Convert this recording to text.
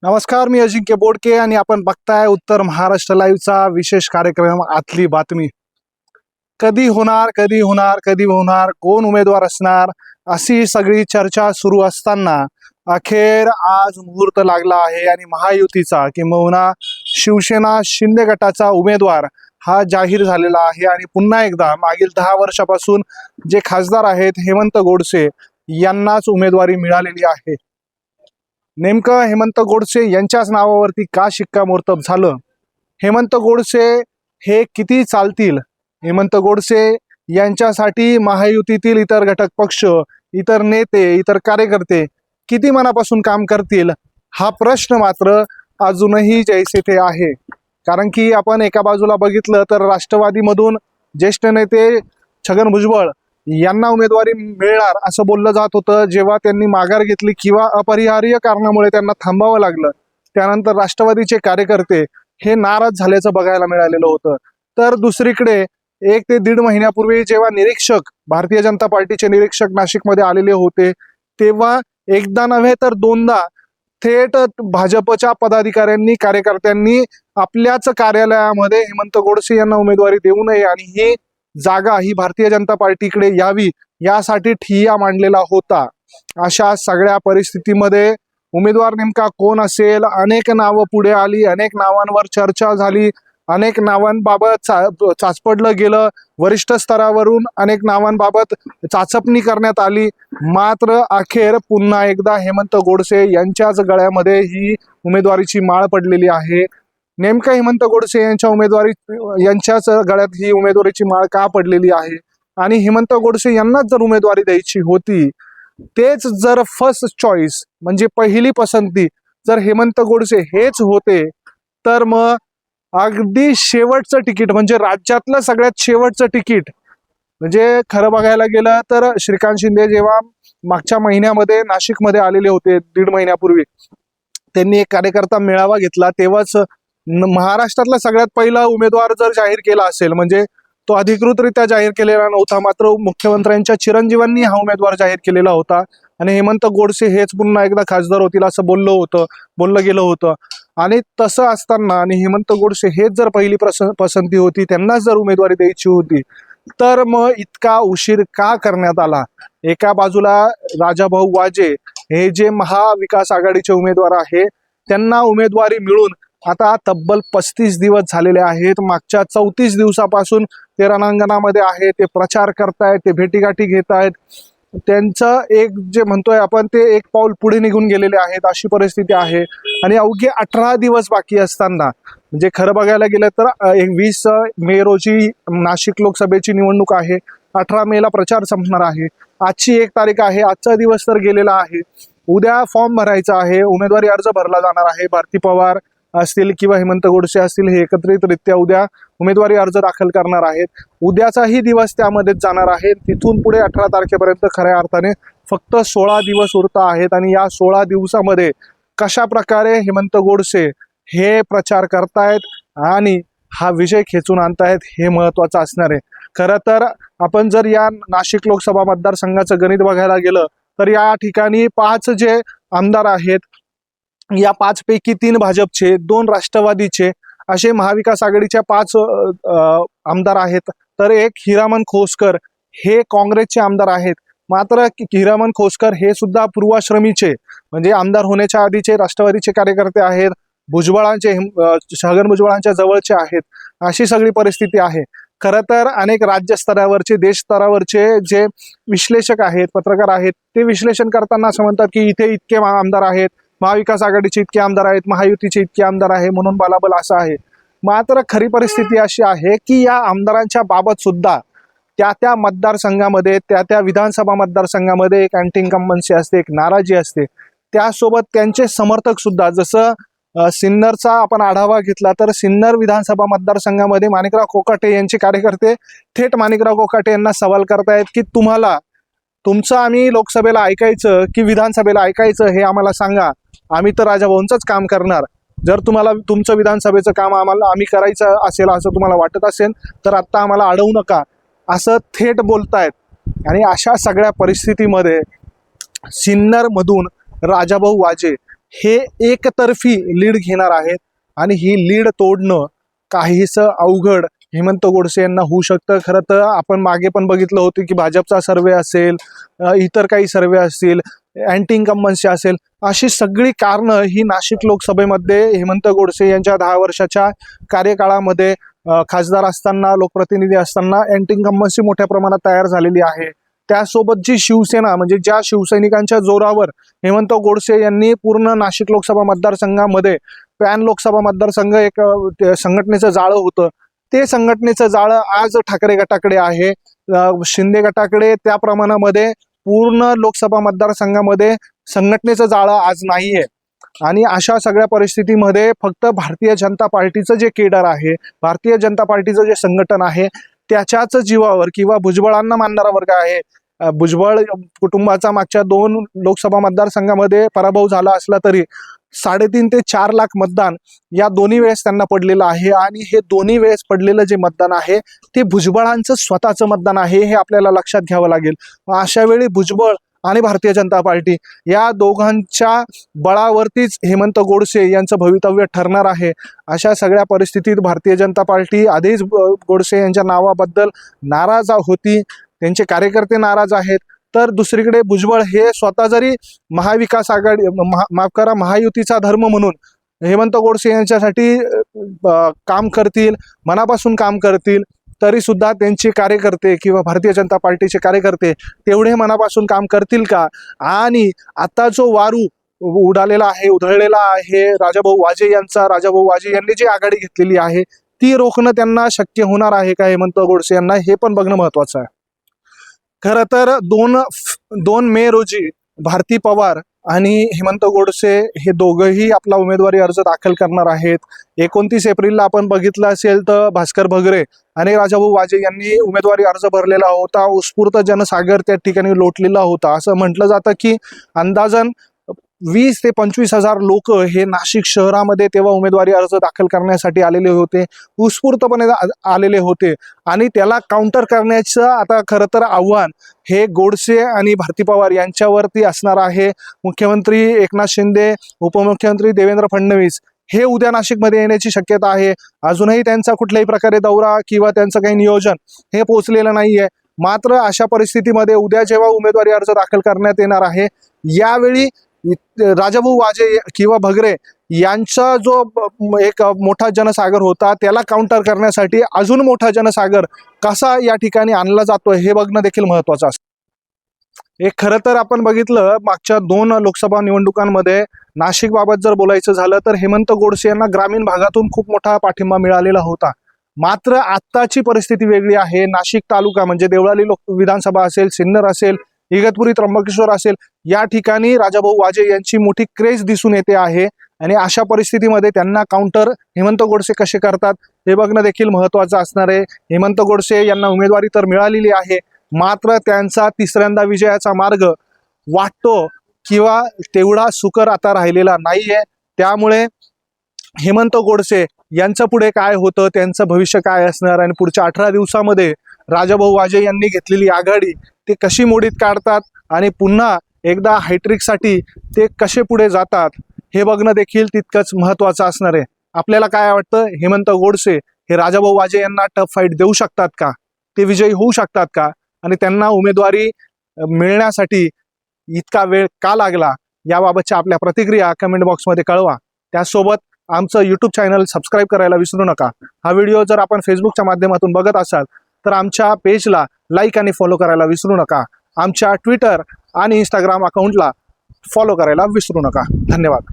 नमस्कार, मी अजिंक्य बोडके आणि आपण बघताय उत्तर महाराष्ट्र लाईव्हचा विशेष कार्यक्रम आतली बातमी. कधी होणार, कधी होणार, कधी होणार, कोण उमेदवार असणार, अशी सगळी चर्चा सुरू असताना अखेर आज मुहूर्त लागला आहे आणि महायुतीचा किंबहुना शिवसेना शिंदे गटाचा उमेदवार हा जाहीर झालेला आहे. आणि पुन्हा एकदा मागील 10 वर्षापासून जे खासदार आहेत हेमंत गोडसे यांनाच उमेदवारी मिळालेली आहे. नेमकं हेमंत गोडसे यांच्याच नावावरती का शिक्कामोर्तब झालं? हेमंत गोडसे हे किती चालतील? हेमंत गोडसे यांच्यासाठी महायुतीतील इतर घटक पक्ष, इतर नेते, इतर कार्यकर्ते किती मनापासून काम करतील? हा प्रश्न मात्र अजूनही जैसे थे आहे. कारण की आपण एका बाजूला बघितलं तर राष्ट्रवादीमधून ज्येष्ठ नेते छगन भुजबळ यांना उमेदवारी मिळणार असं बोललं जात होतं. जेव्हा त्यांनी माघार घेतली किंवा अपरिहार्य कारणामुळे त्यांना थांबावं लागलं, त्यानंतर राष्ट्रवादीचे कार्यकर्ते हे नाराज झाल्याचं बघायला मिळालेलं होतं. तर दुसरीकडे 1 ते 1.5 महिन्यापूर्वी जेव्हा निरीक्षक, भारतीय जनता पार्टीचे निरीक्षक नाशिकमध्ये आलेले होते, तेव्हा एकदा नव्हे तर दोनदा थेट भाजपच्या पदाधिकाऱ्यांनी, कार्यकर्त्यांनी आपल्याच कार्यालयामध्ये हेमंत गोडसे यांना उमेदवारी देऊ नये आणि ही जागा ही भारतीय जनता पार्टीकडे यावी यासाठी ठिय्या मांडलेला होता. अशा सगळ्या परिस्थितीमध्ये उमेदवार नेमका कोण असेल? अनेक नावं पुढे आली, अनेक नावांवर चर्चा झाली, अनेक नावांबाबत चाचपडलं गेलं, वरिष्ठ स्तरावरून अनेक नावांबाबत चाचपणी करण्यात आली. मात्र अखेर पुन्हा एकदा हेमंत गोडसे यांच्याच गळ्यामध्ये ही उमेदवारीची माळ पडलेली आहे. नेमकं हेमंत गोडसे यांच्याच गळ्यात ही उमेदवारीची माळ का पडलेली आहे? आणि हेमंत गोडसे यांनाच जर उमेदवारी द्यायची होती, तेच जर फर्स्ट चॉईस म्हणजे पहिली पसंती जर हेमंत गोडसे हेच होते, तर मग अगदी शेवटचं तिकीट म्हणजे राज्यातलं सगळ्यात शेवटचं तिकीट म्हणजे खरं बघायला गेलं तर श्रीकांत शिंदे जेव्हा मागच्या महिन्यामध्ये नाशिकमध्ये आलेले होते, 1.5 महिन्यापूर्वी त्यांनी एक कार्यकर्ता मेळावा घेतला, तेव्हाच महाराष्ट्रातला सगळ्यात पहिला उमेदवार जर जाहीर केला असेल, म्हणजे तो अधिकृतरित्या जाहीर केलेला नव्हता, मात्र मुख्यमंत्र्यांच्या चिरंजीवांनी हा उमेदवार जाहीर केलेला होता आणि हेमंत गोडसे हेच पुन्हा एकदा खासदार होतील असं बोललं गेलं होतं. आणि तसं असताना आणि हेमंत गोडसे हेच जर पहिली पसंती होती, त्यांनाच जर उमेदवारी द्यायची होती, तर मग इतका उशीर का करण्यात आला? एका बाजूला राजाभाऊ वाजे हे जे महाविकास आघाडीचे उमेदवार आहे, त्यांना उमेदवारी मिळून आता तब्बल 35 दिवस झालेले आहेत. मागच्या 34 दिवसापासून ते रणांगणामध्ये आहे, ते प्रचार करतायत, ते भेटीगाठी घेत आहेत. त्यांचं एक जे म्हणतोय आपण ते एक पाऊल पुढे निघून गेलेले आहेत अशी परिस्थिती आहे. आणि अवघे 18 दिवस बाकी असताना म्हणजे खरं बघायला गेलं तर 20 मे रोजी नाशिक लोकसभेची निवडणूक आहे. 18 मेला प्रचार संपणार आहे. आजची 1 तारीख आहे. आजचा दिवस तर गेलेला आहे. उद्या फॉर्म भरायचा आहे, उमेदवारी अर्ज भरला जाणार आहे. भारती पवार असतील किंवा हेमंत गोडसे असतील हे एकत्रितरित्या उद्या उमेदवारी अर्ज दाखल करणार आहेत. उद्याचाही दिवस त्यामध्येच जाणार आहे. तिथून पुढे 18 तारखेपर्यंत खऱ्या अर्थाने फक्त 16 दिवस उरत आहेत. आणि या 16 दिवसामध्ये कशा प्रकारे हेमंत गोडसे हे प्रचार करतायत आणि हा विजय खेचून आणतायत हे महत्वाचं असणार आहे. खरं तर आपण जर या नाशिक लोकसभा मतदारसंघाचं गणित बघायला गेलं तर या ठिकाणी 5 जे आमदार आहेत, या 5 पैकी 3 भाजपचे, 2 राष्ट्रवादीचे असे महाविकास आघाडीच्या 5 आमदार आहेत. तर एक हिरामन खोसकर हे काँग्रेसचे आमदार आहेत. मात्र हिरामन खोसकर हे सुद्धा पूर्वाश्रमीचे म्हणजे आमदार होण्याच्या आधीचे राष्ट्रवादीचे कार्यकर्ते आहेत. छगन भुजबळांच्या जवळचे आहेत. अशी सगळी परिस्थिती आहे. खरं तर अनेक राज्य स्तरावरचे, देश स्तरावरचे जे विश्लेषक आहेत, पत्रकार आहेत, ते विश्लेषण करताना असं म्हणतात की इथे इतके आमदार आहेत, महाविकास आघाडीचे इतके आमदार आहेत, महायुतीचे इतके आमदार आहे म्हणून बलाबल असं आहे. मात्र खरी परिस्थिती अशी आहे की या आमदारांच्या बाबत सुद्धा त्या मतदारसंघामध्ये, त्या विधानसभा मतदारसंघामध्ये एक अँटी इन्कम्बन्सी असते, एक नाराजी असते. त्यासोबत त्यांचे समर्थक सुद्धा, जसं सिन्नरचा आपण आढावा घेतला तर सिन्नर विधानसभा मतदारसंघामध्ये माणिकराव कोकाटे यांचे कार्यकर्ते थेट माणिकराव कोकाटे यांना सवाल करतायत की तुमचं आम्ही लोकसभेला ऐकायचं की विधानसभेला ऐकायचं हे आम्हाला सांगा. आम्ही तर राजाभाऊंचंच काम करणार. जर तुम्हाला तुमचं विधानसभेचं काम आम्ही करायचं असेल असं तुम्हाला वाटत असेल तर आत्ता आम्हाला अडवू नका असं थेट बोलतायत. आणि अशा सगळ्या परिस्थितीमध्ये सिन्नरमधून राजाभाऊ वाजे हे एकतर्फी लीड घेणार आहेत आणि ही लीड तोडणं काहीसं अवघड हेमंत गोडसे यांना होऊ शकतं. खरं तर आपण मागे पण बघितलं होतं की भाजपचा सर्वे असेल, इतर काही सर्वे असतील, अँटी इन्कम्बन्सी असेल, अशी सगळी कारणं ही नाशिक लोकसभेमध्ये हेमंत गोडसे यांच्या 10 वर्षाच्या कार्यकाळामध्ये खासदार असताना, लोकप्रतिनिधी असताना अँटी इन्कम्बन्सी मोठ्या प्रमाणात तयार झालेली आहे. त्यासोबत जी शिवसेना म्हणजे ज्या शिवसैनिकांच्या जोरावर हेमंत गोडसे यांनी पूर्ण नाशिक लोकसभा मतदारसंघामध्ये पॅन लोकसभा मतदारसंघ एक संघटनेचं जाळं होतं, ते संघटनेचं जाळं आज ठाकरे गटाकडे आहे, शिंदे गटाकडे. त्या प्रमाणामध्ये पूर्ण लोकसभा मतदारसंघामध्ये संघटनेचं जाळं आज नाहीये. आणि अशा सगळ्या परिस्थितीमध्ये फक्त भारतीय जनता पार्टीचं जे केडर आहे, भारतीय जनता पार्टीचं जे संघटन आहे, त्याच्याच जीवावर किंवा भुजबळांना मानणारा वर्ग आहे. भुजबळ कुटुंबाचा मागच्या 2 लोकसभा मतदारसंघामध्ये पराभव झाला असला तरी 3.5 ते 4 लाख मतदान या दोन्ही वेळेस त्यांना पडलेलं आहे. आणि हे दोन्ही वेळेस पडलेलं जे मतदान आहे ते भुजबळांचं स्वतःचं मतदान आहे, हे आपल्याला लक्षात घ्यावं लागेल. अशा वेळी भुजबळ आणि भारतीय जनता पार्टी या दोघांच्या बळावरतीच हेमंत गोडसे यांचं भवितव्य ठरणार आहे. अशा सगळ्या परिस्थितीत भारतीय जनता पार्टी आधीच गोडसे यांच्या नावाबद्दल नाराज होती, त्यांचे कार्यकर्ते नाराज आहेत. तर दुसरीकडे भुजबळ हे स्वतः जरी महाविकास आघाडी माफ करा महायुतीचा धर्म म्हणून हेमंत गोडसे यांच्यासाठी काम करतील, मनापासून काम करतील, तरी सुद्धा त्यांचे कार्यकर्ते किंवा भारतीय जनता पार्टीचे कार्यकर्ते तेवढे मनापासून काम करतील का? आणि आता जो वारू उडालेला आहे, उधळलेला आहे राजाभाऊ वाजे यांचा, राजाभाऊ वाजे यांनी जी आघाडी घेतलेली आहे ती रोखणं त्यांना शक्य होणार आहे का हेमंत गोडसे यांना, हे पण बघणं महत्वाचं आहे. खरं तर 2 मे रोजी भारती पवार आणि हेमंत गोडसे हे दोघंही आपला उमेदवारी अर्ज दाखल करणार आहेत. 29 एप्रिलला आपण बघितलं असेल तर भास्कर भगरे आणि राजाभाऊ वाजे यांनी उमेदवारी अर्ज भरलेला होता. उत्स्फूर्त जनसागर त्या ठिकाणी लोटलेला होता. असं म्हटलं जातं की अंदाजन 20 ते 25 हजार लोक हे नाशिक शहरामध्ये तेव्हा उमेदवारी अर्ज दाखल करण्यासाठी आलेले होते, उत्स्फूर्तपणे आलेले होते. आणि त्याला काउंटर करण्याचं आता खरं तर आव्हान हे गोडसे आणि भारती पवार यांच्यावरती असणार आहे. मुख्यमंत्री एकनाथ शिंदे, उपमुख्यमंत्री देवेंद्र फडणवीस हे उद्या नाशिकमध्ये येण्याची शक्यता आहे. अजूनही त्यांचा कुठल्याही प्रकारे दौरा किंवा त्यांचं काही नियोजन हे पोहोचलेलं नाहीये. मात्र अशा परिस्थितीमध्ये उद्या जेव्हा उमेदवारी अर्ज दाखल करण्यात येणार आहे, यावेळी राजाभाऊ वाजे किंवा भगरे यांचा जो एक मोठा जनसागर होता त्याला काउंटर करण्यासाठी अजून मोठा जनसागर कसा या ठिकाणी आणला जातोय हे बघणं देखील महत्वाचं असतं. एक खरं तर आपण बघितलं मागच्या 2 लोकसभा निवडणुकांमध्ये नाशिक बाबत जर बोलायचं झालं तर हेमंत गोडसे यांना ग्रामीण भागातून खूप मोठा पाठिंबा मिळालेला होता. मात्र आत्ताची परिस्थिती वेगळी आहे. नाशिक तालुका म्हणजे देवळाली विधानसभा असेल, सिन्नर असेल, इगतपुरी, त्र्यंबकेश्वर असेल, या ठिकाणी राजाभाऊ वाजे यांची मोठी क्रेज दिसून येते आहे. आणि अशा परिस्थितीमध्ये त्यांना काउंटर हेमंत गोडसे कसे करतात हे बघणं देखील महत्त्वाचं असणार आहे. हेमंत गोडसे यांना उमेदवारी तर मिळालेली आहे, मात्र त्यांचा 3ऱ्यांदा विजयाचा मार्ग वाटतो किंवा तेवढा सुकर आता राहिलेला नाहीये. त्यामुळे हेमंत गोडसे यांचं पुढे काय होतं, त्यांचं भविष्य काय असणार आणि पुढच्या 18 दिवसामध्ये राजाभाऊ वाजे यांनी घेतलेली आघाडी ते कशी मोडीत काढतात आणि पुन्हा एकदा हायट्रिकसाठी ते कसे पुढे जातात हे बघणं देखील तितकंच महत्त्वाचं असणार आहे. आपल्याला काय वाटतं, हेमंत गोडसे हे राजाभाऊ वाजे यांना टफ फाईट देऊ शकतात का, ते विजयी होऊ शकतात का, आणि त्यांना उमेदवारी मिळण्यासाठी इतका वेळ का लागला याबाबतच्या आपल्या प्रतिक्रिया कमेंट बॉक्समध्ये कळवा. त्यासोबत आमचं यूट्यूब चॅनल सबस्क्राईब करायला विसरू नका. हा व्हिडिओ जर आपण फेसबुकच्या माध्यमातून बघत असाल तर आमच्या पेजला लाईक आणि फॉलो करायला विसरू नका. आमच्या ट्विटर आणि इंस्टाग्राम अकाउंटला फॉलो करायला विसरू नका. धन्यवाद.